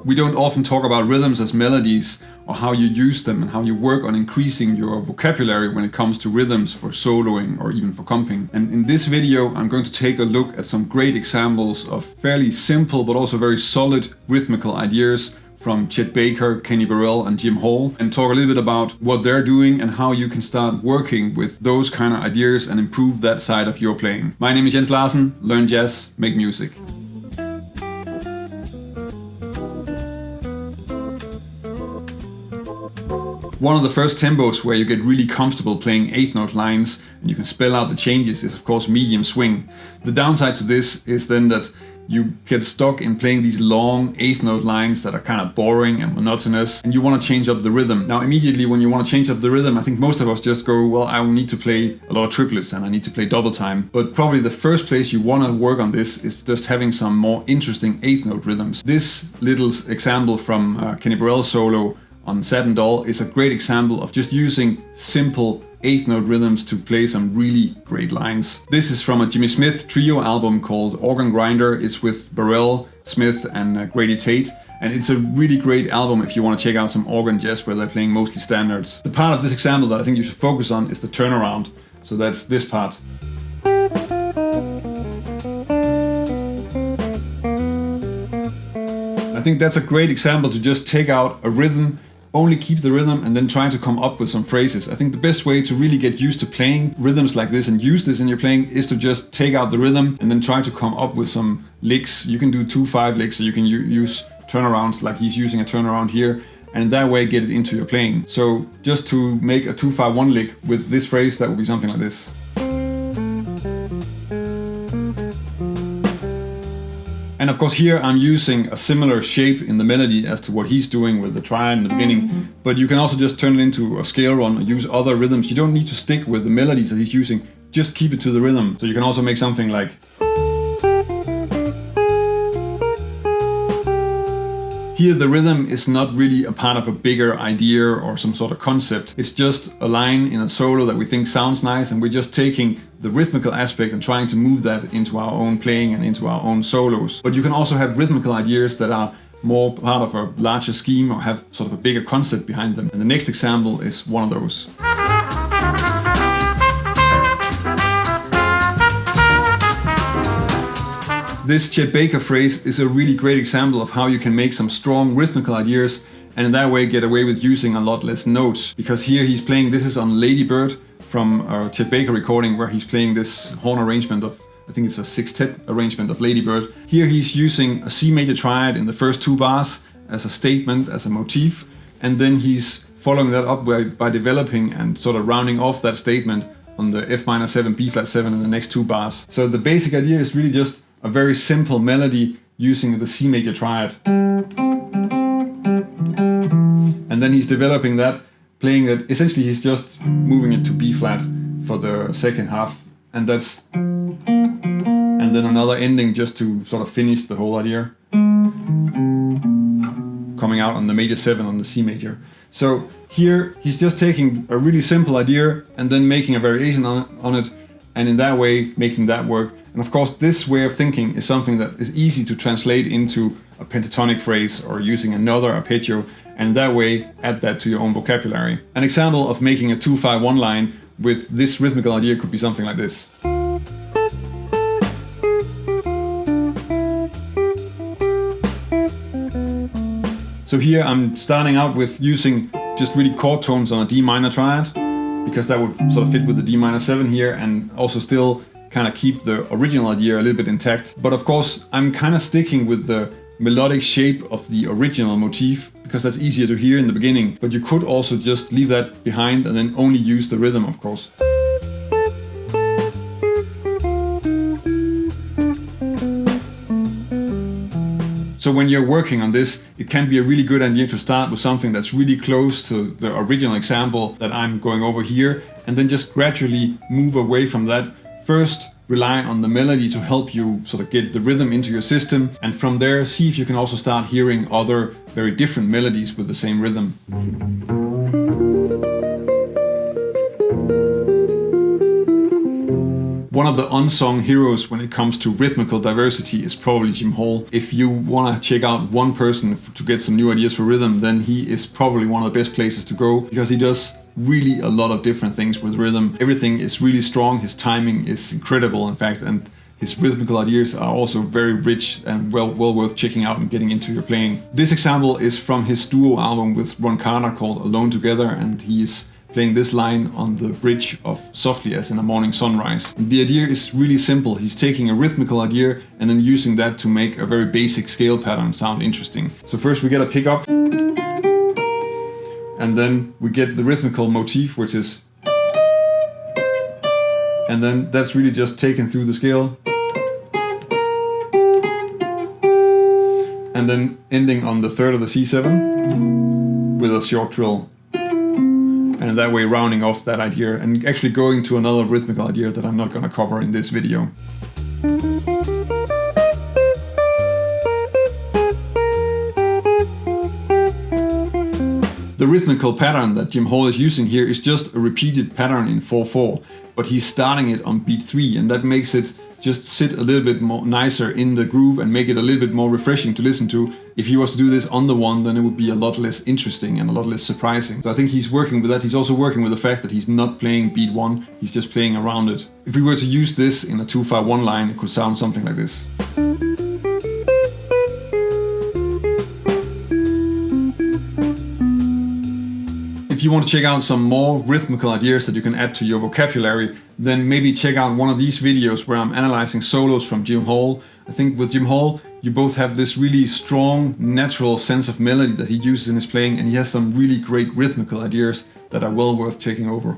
We don't often talk about rhythms as melodies or how you use them and how you work on increasing your vocabulary when it comes to rhythms for soloing or even for comping. And in this video, I'm going to take a look at some great examples of fairly simple but also very solid rhythmical ideas from Chet Baker, Burrell and Jim Hall, and talk a little bit about what they're doing and how you can start working with those kind of ideas and improve that side of your playing. My name is Larsen, learn jazz, make music. One of the first tempos where you get really comfortable playing eighth note lines and you can spell out the changes is of course medium swing. The downside to this is then that you get stuck in playing these long eighth note lines that are kind of boring and monotonous, and you want to change up the rhythm. Now immediately when you want to change up the rhythm, I think most of us just go, well, I will need to play a lot of triplets and I need to play double time. But probably the first place you want to work on this is just having some more interesting eighth note rhythms. This little example from Burrell's solo on Satin Doll is a great example of just using simple eighth note rhythms to play some really great lines. This is from a Jimmy Smith trio album called Organ Grinder. It's with Burrell, Smith and Grady Tate. And it's a really great album if you want to check out some organ jazz where they're playing mostly standards. The part of this example that I think you should focus on is the turnaround. So that's this part. I think that's a great example to just take out a rhythm, only keep the rhythm and then try to come up with some phrases. I think the best way to really get used to playing rhythms like this and use this in your playing is to just take out the rhythm and then try to come up with some licks. You can do 2/5 licks, or you can use turnarounds like he's using a turnaround here, and that way get it into your playing. So just to make a 2/5/1 lick with this phrase, that would be something like this. And of course here I'm using a similar shape in the melody as to what he's doing with the triad in the beginning, but you can also just turn it into a scale run or use other rhythms. You don't need to stick with the melodies that he's using, just keep it to the rhythm. So you can also make something like, here the rhythm is not really a part of a bigger idea or some sort of concept. It's just a line in a solo that we think sounds nice, and we're just taking the rhythmical aspect and trying to move that into our own playing and into our own solos. But you can also have rhythmical ideas that are more part of a larger scheme or have sort of a bigger concept behind them. And the next example is one of those. This Chet Baker phrase is a really great example of how you can make some strong rhythmical ideas and in that way get away with using a lot less notes. Because here he's playing, this is on Lady Bird from a Chet Baker recording where he's playing this horn arrangement of, I think it's a sextet arrangement of Lady Bird. Here he's using a C major triad in the first 2 bars as a statement, as a motif, and then he's following that up by developing and sort of rounding off that statement on the F minor 7, B flat 7 in the next 2 bars. So the basic idea is really just a very simple melody using the C major triad. And then he's developing that, playing that, essentially he's just moving it to B flat for the second half, and that's, and then another ending just to sort of finish the whole idea, coming out on the major 7 on the C major. So here he's just taking a really simple idea and then making a variation on it, and in that way making that work. And of course this way of thinking is something that is easy to translate into a pentatonic phrase or using another arpeggio, and that way add that to your own vocabulary. An example of making a 2/5/1 line with this rhythmical idea could be something like this. So here I'm starting out with using just really chord tones on a D minor triad, because that would sort of fit with the D minor 7 here and also still kind of keep the original idea a little bit intact. But of course I'm kind of sticking with the melodic shape of the original motif because that's easier to hear in the beginning, but you could also just leave that behind and then only use the rhythm, of course. So when you're working on this, it can be a really good idea to start with something that's really close to the original example that I'm going over here, and then just gradually move away from that. First, rely on the melody to help you sort of get the rhythm into your system, and from there see if you can also start hearing other very different melodies with the same rhythm. One of the unsung heroes when it comes to rhythmical diversity is probably Jim Hall. If you want to check out one person to get some new ideas for rhythm, then he is probably one of the best places to go, because he does really a lot of different things with rhythm. Everything is really strong, his timing is incredible in fact, and his rhythmical ideas are also very rich and well worth checking out and getting into your playing. This example is from his duo album with Ron Carter called Alone Together, and he's playing this line on the bridge of Softly as in a Morning Sunrise. The idea is really simple. He's taking a rhythmical idea and then using that to make a very basic scale pattern sound interesting. So first we get a pickup, and then we get the rhythmical motif, which is, and then that's really just taken through the scale, and then ending on the third of the C7 with a short trill. And that way rounding off that idea and actually going to another rhythmical idea that I'm not going to cover in this video. The rhythmical pattern that Jim Hall is using here is just a repeated pattern in 4/4, but he's starting it on beat 3, and that makes it just sit a little bit more nicer in the groove and make it a little bit more refreshing to listen to. If he was to do this on the 1, then it would be a lot less interesting and a lot less surprising. So I think he's working with that. He's also working with the fact that he's not playing beat 1, he's just playing around it. If we were to use this in a 2-5-1 line, it could sound something like this. If you want to check out some more rhythmical ideas that you can add to your vocabulary, then maybe check out one of these videos where I'm analyzing solos from Jim Hall. I think with Jim Hall, you both have this really strong, natural sense of melody that he uses in his playing, and he has some really great rhythmical ideas that are well worth checking over.